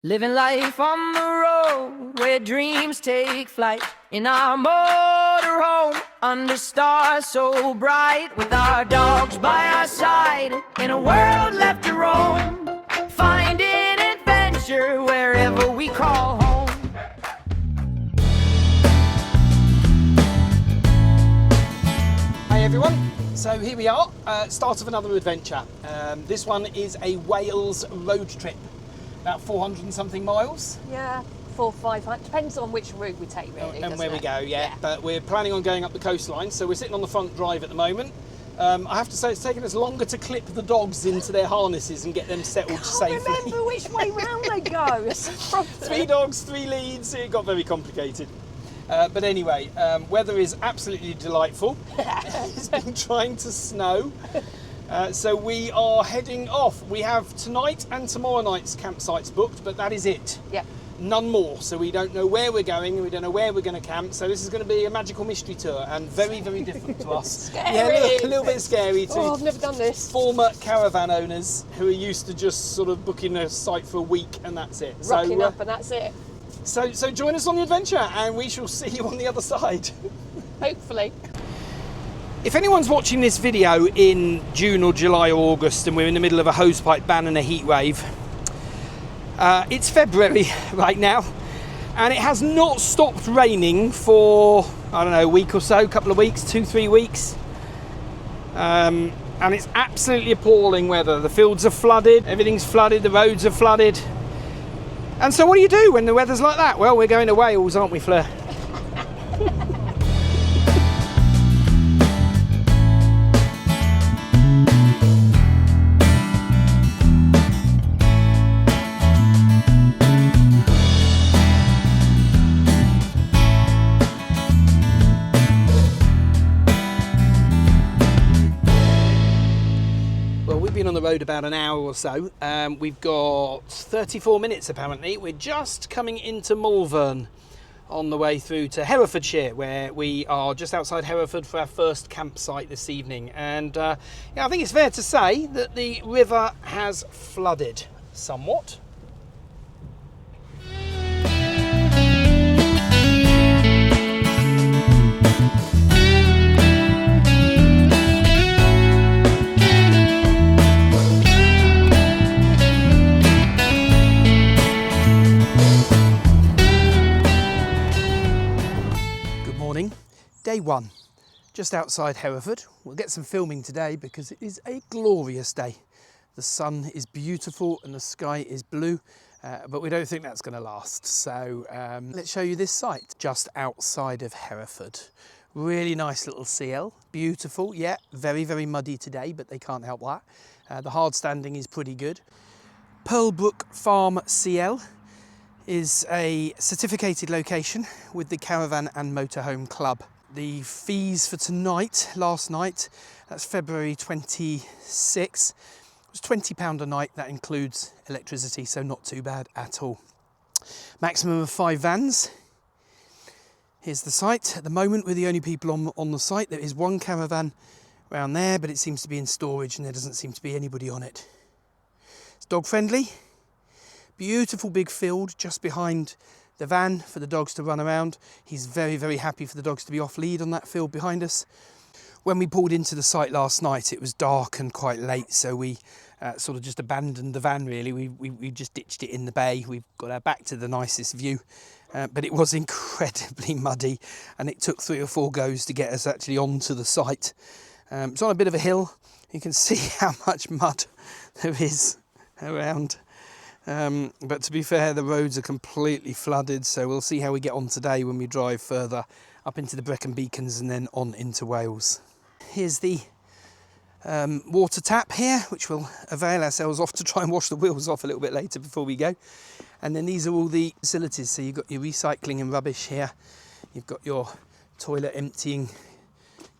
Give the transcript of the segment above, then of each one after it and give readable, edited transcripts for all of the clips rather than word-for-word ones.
Living life on the road where dreams take flight. In our motorhome under stars so bright. With our dogs by our side in a world left to roam. Finding adventure wherever we call home. Hey everyone, so here we are, start of another adventure. This one is a Wales road trip. About 400 and something miles. Yeah, 400-500, depends on which route we take really. And where we go, yeah. But we're planning on going up the coastline, so we're sitting on the front drive at the moment. I have to say it's taken us longer to clip the dogs into their harnesses and get them settled safely. I can't remember which way round they go. It's a problem. 3 dogs, 3 leads, it got very complicated. But anyway, weather is absolutely delightful. It's been trying to snow. So we are heading off. We have tonight and tomorrow night's campsites booked, but that is it. Yep. None more. So we don't know where we're going and we don't know where we're going to camp. So this is going to be a magical mystery tour and very, very different to us. Scary. Yeah, a little bit scary too. Oh, I've never done this. Former caravan owners who are used to just sort of booking a site for a week and that's it. Rocking up and that's it. So join us on the adventure and we shall see you on the other side. Hopefully. If anyone's watching this video in June or July or August and we're in the middle of a hosepipe ban and a heat wave, it's February right now and it has not stopped raining for, I don't know, a week or so, a couple of weeks, 2-3 weeks. And it's absolutely appalling weather. The fields are flooded, everything's flooded, the roads are flooded. And so what do you do when the weather's like that? Well, we're going to Wales, aren't we, Fleur? On the road about an hour or so. We've got 34 minutes apparently. We're just coming into Malvern on the way through to Herefordshire, where we are just outside Hereford for our first campsite this evening. And yeah, I think it's fair to say that the river has flooded somewhat. Day one, just outside Hereford. We'll get some filming today because it is a glorious day. The sun is beautiful and the sky is blue, but we don't think that's going to last. So let's show you this site just outside of Hereford. Really nice little CL, beautiful. Yeah, very, very muddy today, but they can't help that. The hard standing is pretty good. Kiln Farm CL is a certificated location with the Caravan and Motorhome Club. The fees for tonight, last night, that's February 26, it was £20 a night. That includes electricity, so not too bad at all. Maximum of 5 vans. Here's the site. At the moment, we're the only people on the site. There is one caravan around there, but it seems to be in storage and there doesn't seem to be anybody on it. It's dog friendly. Beautiful big field just behind the van for the dogs to run around. He's very, very happy for the dogs to be off lead on that field behind us. When we pulled into the site last night, it was dark and quite late, so we sort of just abandoned the van really. We just ditched it in the bay. We've got our back to the nicest view, but it was incredibly muddy and it took 3 or 4 goes to get us actually onto the site. It's on a bit of a hill. You can see how much mud there is around. But to be fair, the roads are completely flooded, so we'll see how we get on today when we drive further up into the Brecon beacons and then on into Wales. Here's the water tap here, which we'll avail ourselves of to try and wash the wheels off a little bit later before we go. And then these are all the facilities, so you've got your recycling and rubbish here, you've got your toilet emptying,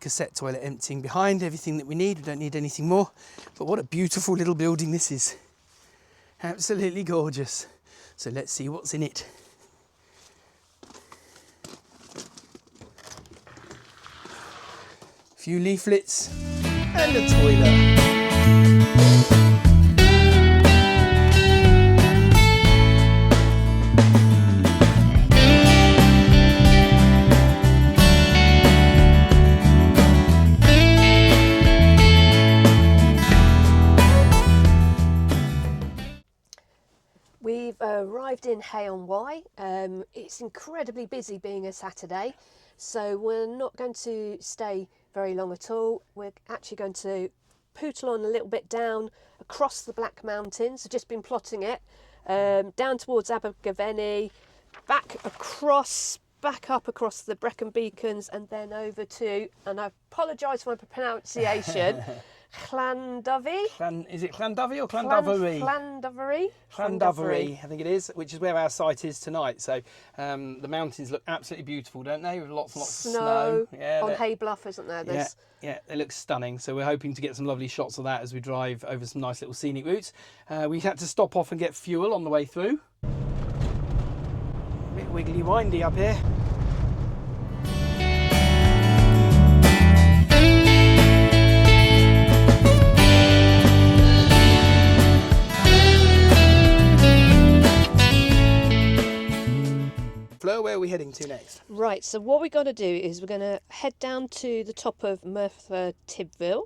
cassette toilet emptying behind, everything that we need. We don't need anything more, but what a beautiful little building this is. Absolutely gorgeous. So let's see what's in it. A few leaflets and a toilet. We've arrived in Hay-on-Wye. It's incredibly busy being a Saturday, so we're not going to stay very long at all. We're actually going to pootle on a little bit down across the Black Mountains. I've just been plotting it, down towards Abergavenny, back up across the Brecon beacons, and then over to, and I apologise for my pronunciation, Llandovery. Is it Llandovery or Llandovery? Llandovery, I think it is, which is where our site is tonight. So the mountains look absolutely beautiful, don't they? With lots and lots of snow. Yeah, on Hay Bluff, isn't there? Yeah, they look stunning. So we're hoping to get some lovely shots of that as we drive over some nice little scenic routes. We had to stop off and get fuel on the way through. A bit wiggly windy up here. Fleur, where are we heading to next? Right, so what we're going to do is we're going to head down to the top of Merthyr Tydfil,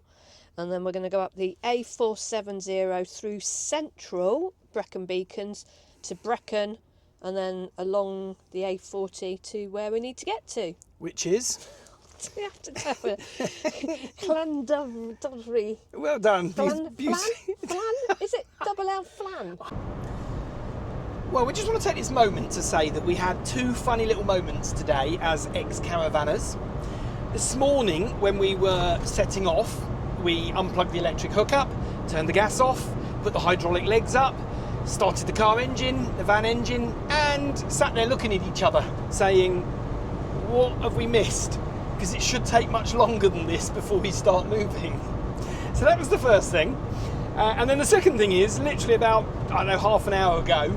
and then we're going to go up the A470 through central Brecon beacons to Brecon, and then along the A40 to where we need to get to. Which is? We have to tell it. Llandovery. Well done. Flan? Is it double L flan? Well, we just want to take this moment to say that we had two funny little moments today as ex-caravanners. This morning, when we were setting off, we unplugged the electric hookup, turned the gas off, put the hydraulic legs up, started the car engine, the van engine, and sat there looking at each other, saying, what have we missed? Because it should take much longer than this before we start moving. So that was the first thing. And then the second thing is, literally about, I don't know, half an hour ago,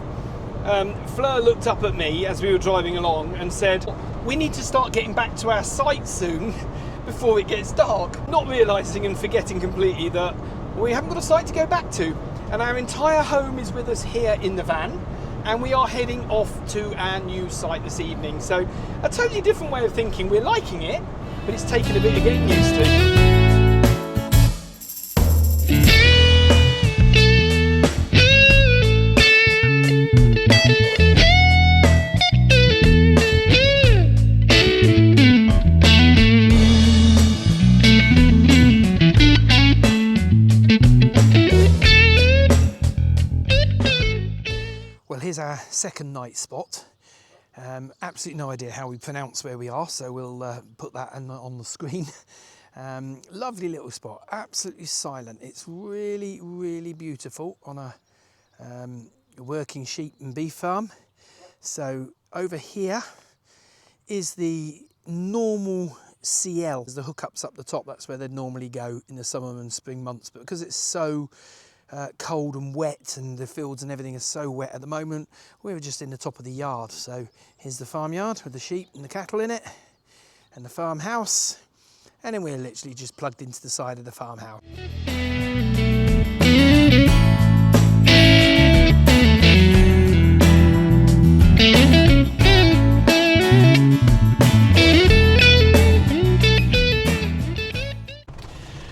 Fleur looked up at me as we were driving along and said, we need to start getting back to our site soon before it gets dark. Not realising and forgetting completely that we haven't got a site to go back to. And our entire home is with us here in the van, and we are heading off to our new site this evening. So a totally different way of thinking. We're liking it, but it's taken a bit of getting used to. Here's our second night spot. Absolutely no idea how we pronounce where we are, so we'll put that on the screen. Lovely little spot, absolutely silent. It's really, really beautiful on a working sheep and beef farm. So over here is the normal CL. The hookups up the top, that's where they'd normally go in the summer and spring months, but because it's so cold and wet, and the fields and everything is so wet at the moment, we were just in the top of the yard. So here's the farmyard with the sheep and the cattle in it, and the farmhouse, and then we're literally just plugged into the side of the farmhouse.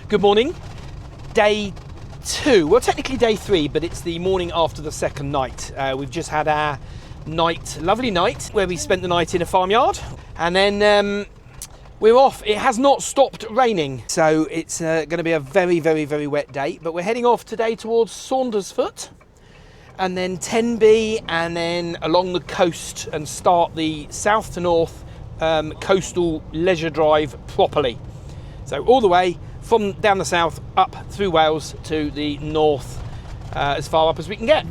Good morning. Day 2, well technically day 3, but it's the morning after the second night. We've just had our lovely night, where we spent the night in a farmyard, and then we're off. It has not stopped raining, so it's going to be a very, very, very wet day, but we're heading off today towards Saundersfoot, and then Tenby, and then along the coast, and start the south to north coastal leisure drive properly. So all the way from down the south, up through Wales to the north, as far up as we can get.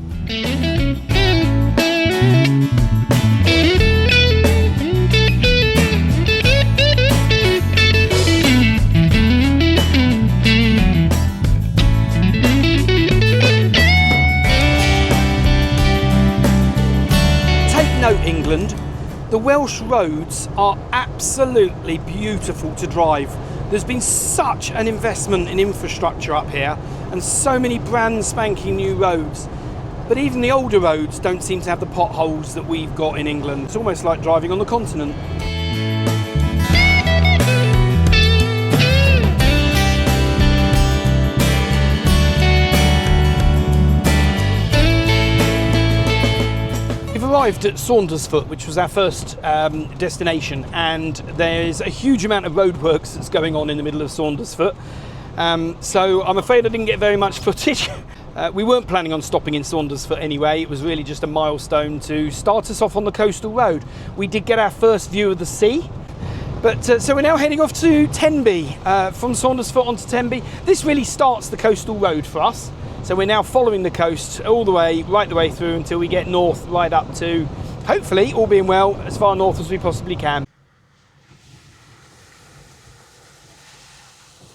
Take note, England, the Welsh roads are absolutely beautiful to drive. There's been such an investment in infrastructure up here, and so many brand spanking new roads. But even the older roads don't seem to have the potholes that we've got in England. It's almost like driving on the continent. arrived at Saundersfoot, which was our first destination, and there's a huge amount of roadworks that's going on in the middle of Saundersfoot. So I'm afraid I didn't get very much footage. We weren't planning on stopping in Saundersfoot anyway. It was really just a milestone to start us off on the coastal road. We did get our first view of the sea. But so we're now heading off to Tenby, from Saundersfoot onto Tenby. This really starts the coastal road for us. So we're now following the coast all the way, right the way through until we get north, right up to, hopefully, all being well, as far north as we possibly can.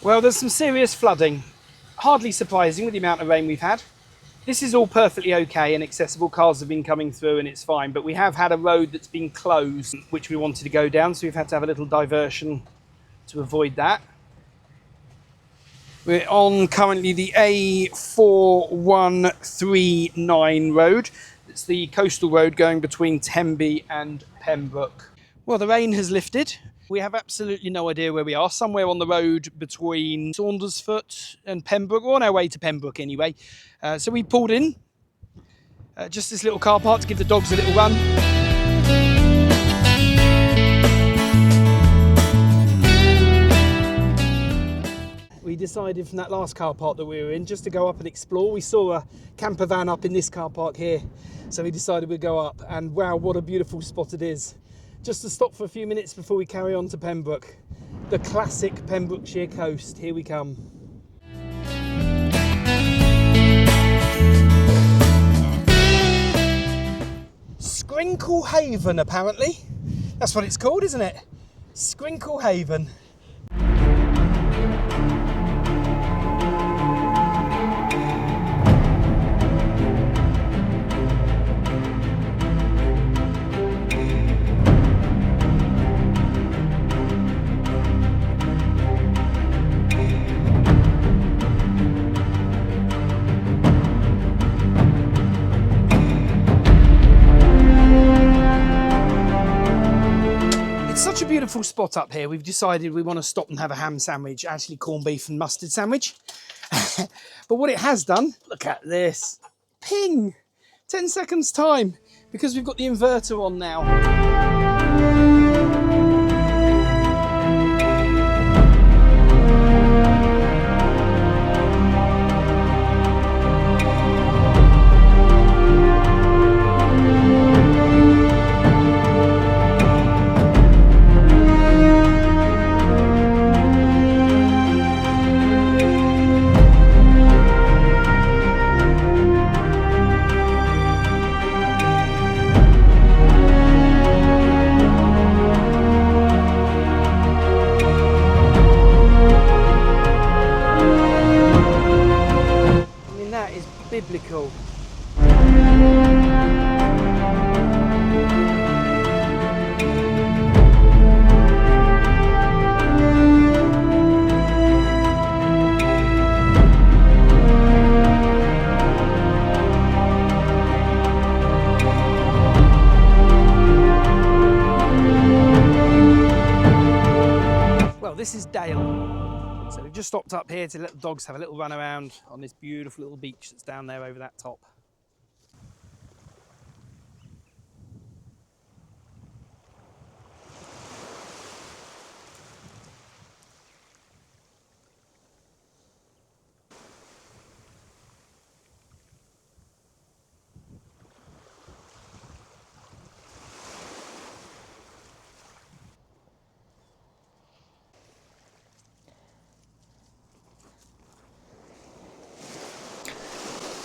Well, there's some serious flooding. Hardly surprising with the amount of rain we've had. This is all perfectly okay and accessible. Cars have been coming through and it's fine, but we have had a road that's been closed, which we wanted to go down, so we've had to have a little diversion to avoid that. We're on currently the A4139 road. It's the coastal road going between Tenby and Pembroke. Well, the rain has lifted. We have absolutely no idea where we are. Somewhere on the road between Saundersfoot and Pembroke. We're on our way to Pembroke anyway. So we pulled in just this little car park to give the dogs a little run. We decided from that last car park that we were in just to go up and explore. We saw a camper van up in this car park here, so we decided we'd go up, and wow, what a beautiful spot it is. Just to stop for a few minutes before we carry on to Pembroke. The classic Pembrokeshire coast, here we come. Scrinkle Haven, apparently. That's what it's called, isn't it? Scrinkle Haven. Such a beautiful spot up here. We've decided we want to stop and have a ham sandwich, actually corned beef and mustard sandwich. But what it has done, look at this, ping, 10 seconds time, because we've got the inverter on now. Biblical. Well, this is Dale. So we've just stopped up here to let the dogs have a little run around on this beautiful little beach that's down there over that top.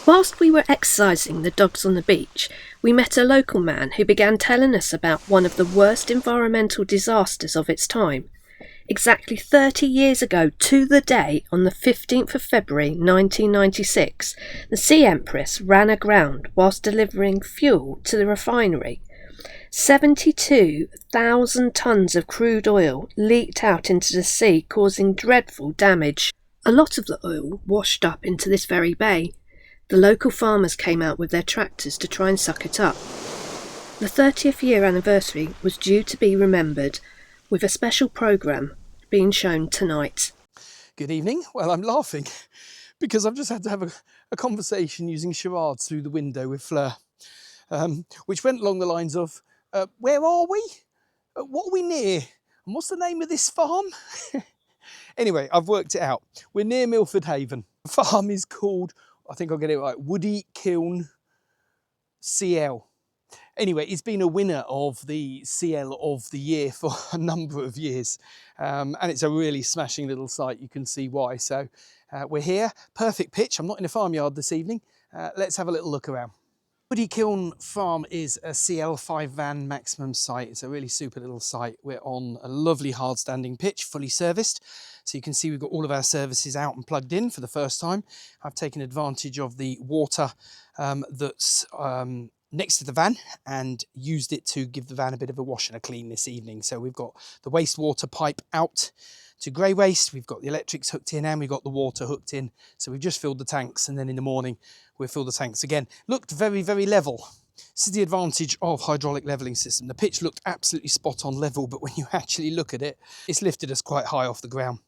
Whilst we were exercising the dogs on the beach, we met a local man who began telling us about one of the worst environmental disasters of its time. Exactly 30 years ago to the day, on the 15th of February 1996, the Sea Empress ran aground whilst delivering fuel to the refinery. 72,000 tonnes of crude oil leaked out into the sea, causing dreadful damage. A lot of the oil washed up into this very bay. The local farmers came out with their tractors to try and suck it up. The 30th year anniversary was due to be remembered, with a special programme being shown tonight. Good evening. Well, I'm laughing because I've just had to have a conversation using charades through the window with Fleur. which went along the lines of, where are we? What are we near? And what's the name of this farm? Anyway, I've worked it out. We're near Milford Haven. The farm is called, I think I'll get it right, Woody Kiln CL. Anyway, it's been a winner of the CL of the year for a number of years. And it's a really smashing little site. You can see why. So we're here, perfect pitch. I'm not in a farmyard this evening. Let's have a little look around. Woody Kiln Farm is a CL5 van maximum site. It's a really super little site. We're on a lovely hard standing pitch, fully serviced. So you can see we've got all of our services out and plugged in for the first time. I've taken advantage of the water that's next to the van and used it to give the van a bit of a wash and a clean this evening. So we've got the wastewater pipe out to grey waste, we've got the electrics hooked in and we've got the water hooked in. So we've just filled the tanks and then in the morning we'll fill the tanks again. Looked very, very level. This is the advantage of hydraulic levelling system. The pitch looked absolutely spot on level, but when you actually look at it, it's lifted us quite high off the ground.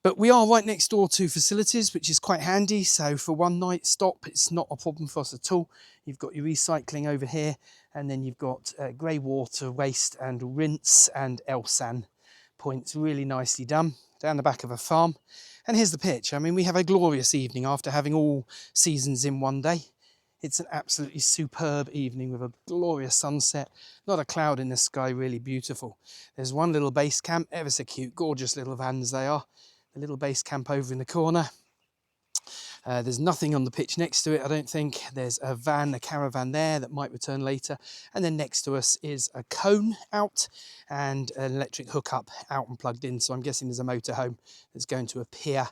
But we are right next door to facilities, which is quite handy. So for one night stop, it's not a problem for us at all. You've got your recycling over here, and then you've got grey water, waste and rinse and Elsan points, really nicely done down the back of a farm. And here's the pitch. I mean, we have a glorious evening after having all seasons in one day. It's an absolutely superb evening with a glorious sunset, not a cloud in the sky, really beautiful. There's one little base camp, ever so cute, gorgeous little vans they are. A little base camp over in the corner. There's nothing on the pitch next to it, I don't think. There's a van, a caravan there that might return later. And then next to us is a cone out and an electric hookup out and plugged in. So I'm guessing there's a motorhome that's going to appear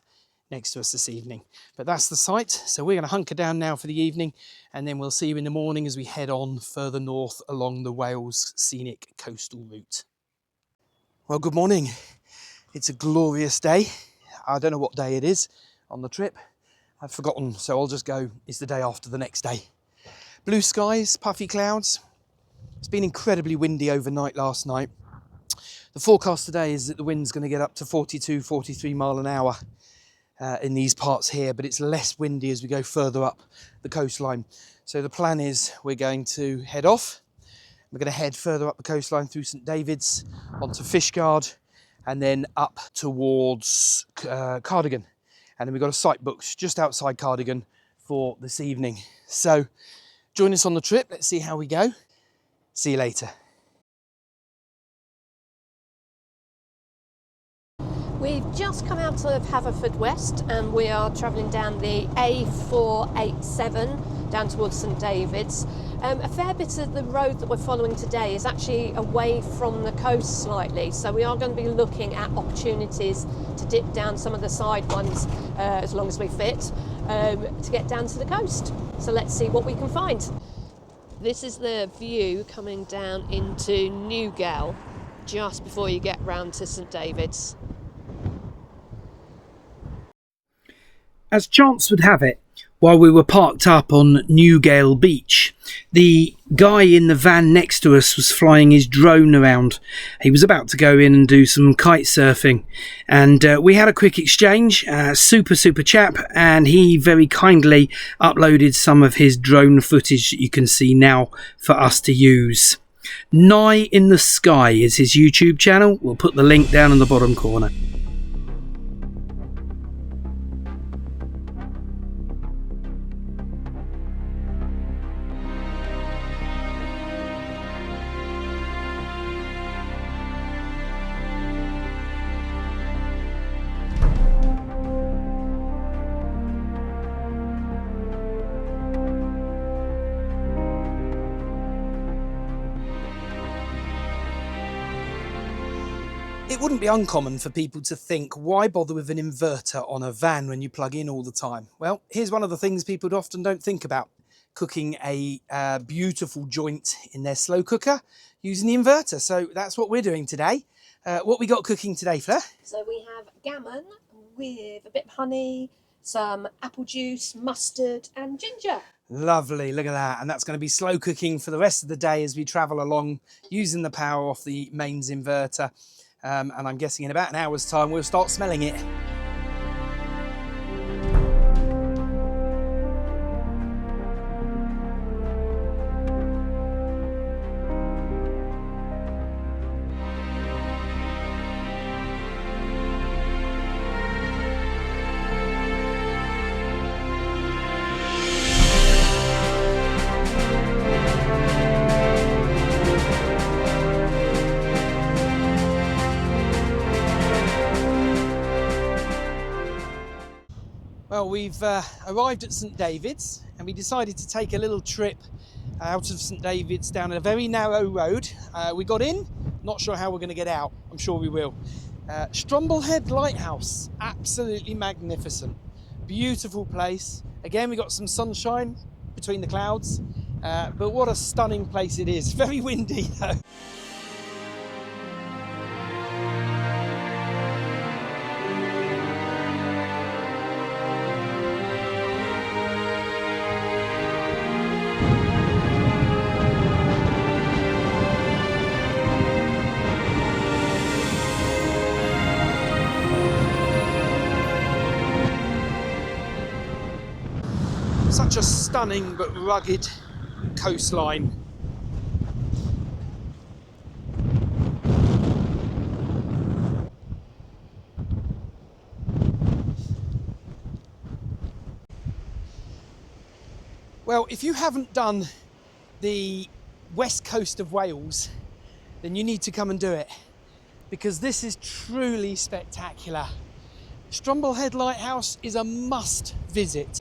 next to us this evening. But that's the site. So we're going to hunker down now for the evening, and then we'll see you in the morning as we head on further north along the Wales Scenic coastal route. Well, good morning. It's a glorious day. I don't know what day it is on the trip. I've forgotten, so I'll just go, it's the day after the next day. Blue skies, puffy clouds. It's been incredibly windy overnight last night. The forecast today is that the wind's going to get up to 42, 43 mile an hour in these parts here, but it's less windy as we go further up the coastline. So the plan is we're going to head off. We're going to head further up the coastline through St David's onto Fishguard and then up towards Cardigan. And then we've got a site booked just outside Cardigan for this evening. So join us on the trip. Let's see how we go. See you later. We've just come out of Haverfordwest and we are travelling down the A487 down towards St David's. A fair bit of the road that we're following today is actually away from the coast slightly, so we are going to be looking at opportunities to dip down some of the side ones as long as we fit to get down to the coast. So let's see what we can find. This is the view coming down into Newgale just before you get round to St David's. As chance would have it, while we were parked up on Newgale Beach, the guy in the van next to us was flying his drone around. He was about to go in and do some kite surfing, and we had a quick exchange. Super chap, and he very kindly uploaded some of his drone footage that you can see now for us to use. Nye in the Sky is his YouTube channel. We'll put the link down in the bottom corner. It wouldn't be uncommon for people to think, why bother with an inverter on a van when you plug in all the time? Well, here's one of the things people often don't think about. Cooking a beautiful joint in their slow cooker using the inverter. So that's what we're doing today. What we got cooking today, Fleur? So we have gammon with a bit of honey, some apple juice, mustard and ginger. Lovely, look at that. And that's going to be slow cooking for the rest of the day as we travel along using the power off the mains inverter. And I'm guessing in about an hour's time we'll start smelling it. Well, we've arrived at St David's and we decided to take a little trip out of St David's down a very narrow road. We got in, not sure how we're going to get out. I'm sure we will. Cefnllaethdre lighthouse, absolutely magnificent. Beautiful place. Again, we got some sunshine between the clouds, but what a stunning place it is. Very windy though. Such a stunning but rugged coastline. Well, if you haven't done the west coast of Wales, then you need to come and do it, because this is truly spectacular. Cefnllaethdre Lighthouse is a must visit.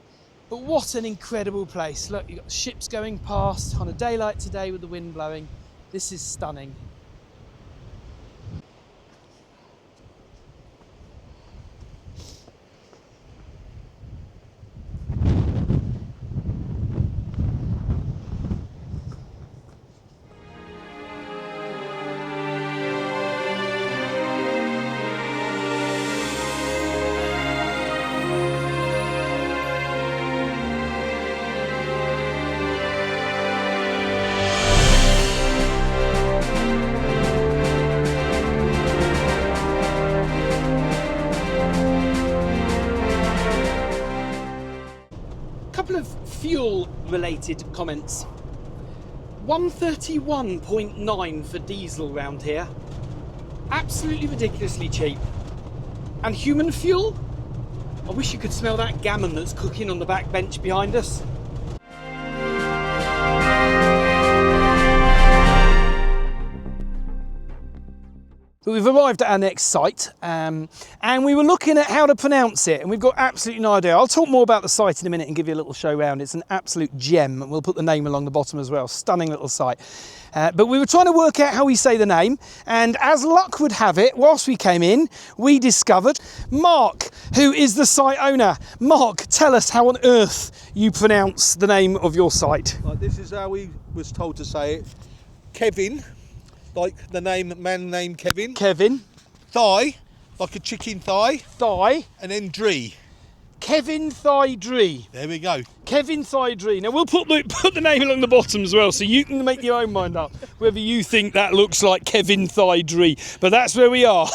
But what an incredible place. Look, you've got the ships going past on a day like today with the wind blowing. This is stunning. Couple of fuel related comments. 131.9 for diesel round here. Absolutely ridiculously cheap. And human fuel? I wish you could smell that gammon that's cooking on the back bench behind us. But we've arrived at our next site, and we were looking at how to pronounce it, and we've got absolutely no idea. I'll talk more about the site in a minute and give you a little show round. It's an absolute gem, and we'll put the name along the bottom as well. Stunning little site. But we were trying to work out how we say the name, and as luck would have it, whilst we came in, we discovered Mark, who is the site owner. Mark, tell us how on earth you pronounce the name of your site. This is how we was told to say it. Kevin. Like the man named Kevin. Kevin. Thigh, like a chicken thigh. Thigh. And then Dree. Cefnllaethdre. There we go. Cefnllaethdre. Now we'll put the name along the bottom as well, so you can make your own mind up whether you think that looks like Cefnllaethdre. But that's where we are.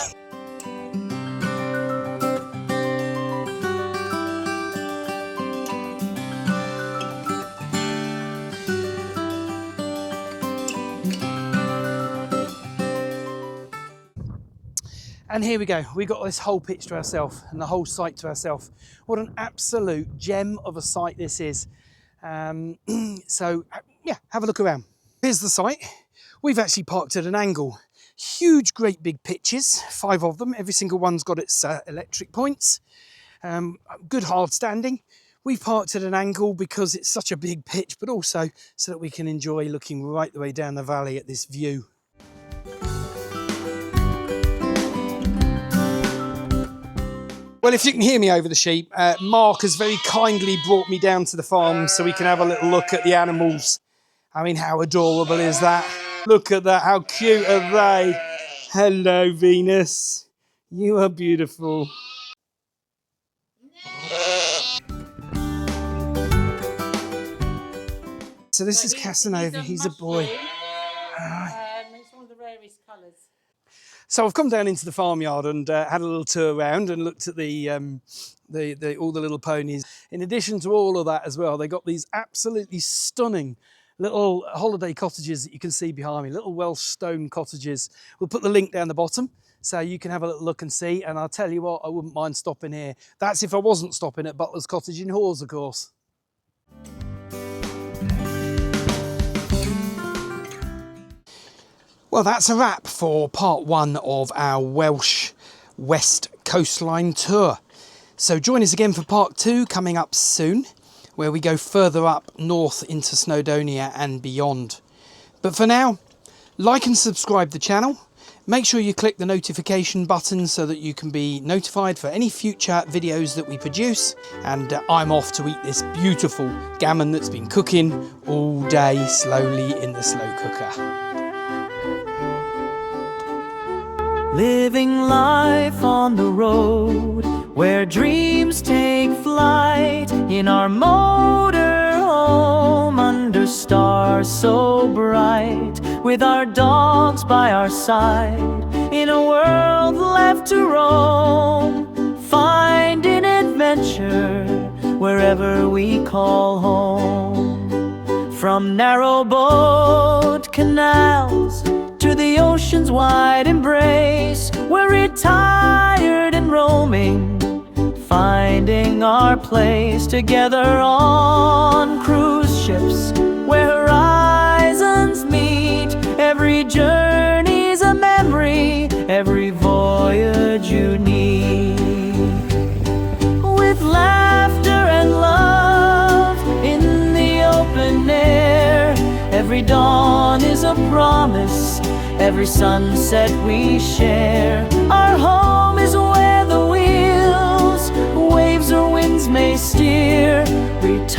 And here we go, we got this whole pitch to ourselves and the whole site to ourselves. What an absolute gem of a site this is. So yeah, have a look around. Here's the site. We've actually parked at an angle. Huge, great big pitches, 5 of them. Every single one's got its electric points. Good hard standing. We've parked at an angle because it's such a big pitch, but also so that we can enjoy looking right the way down the valley at this view. Well, if you can hear me over the sheep, Mark has very kindly brought me down to the farm so we can have a little look at the animals. I mean, how adorable is that? Look at that, how cute are they? Hello, Venus. You are beautiful. So this is Casanova, he's a boy. It's one of the rarest colours. So I've come down into the farmyard and had a little tour around and looked at all the little ponies. In addition to all of that as well, they got these absolutely stunning little holiday cottages that you can see behind me, little Welsh stone cottages. We'll put the link down the bottom so you can have a little look and see. And I'll tell you what, I wouldn't mind stopping here. That's if I wasn't stopping at Butler's Cottage in Hawes, of course. Well, that's a wrap for part 1 of our Welsh West coastline tour. So join us again for part 2 coming up soon, where we go further up north into Snowdonia and beyond. But for now, like and subscribe the channel. Make sure you click the notification button so that you can be notified for any future videos that we produce. And I'm off to eat this beautiful gammon that's been cooking all day slowly in the slow cooker. Living life on the road, where dreams take flight, in our motorhome under stars so bright, with our dogs by our side, in a world left to roam, finding adventure wherever we call home. From narrow boat canals to the ocean's wide embrace, we're retired and roaming, finding our place together on cruise ships where horizons meet. Every journey's a memory, every voyage unique. With laughter and love in the open air, every dawn is a promise, every sunset we share. Our home is where the wheels, waves or winds may steer, return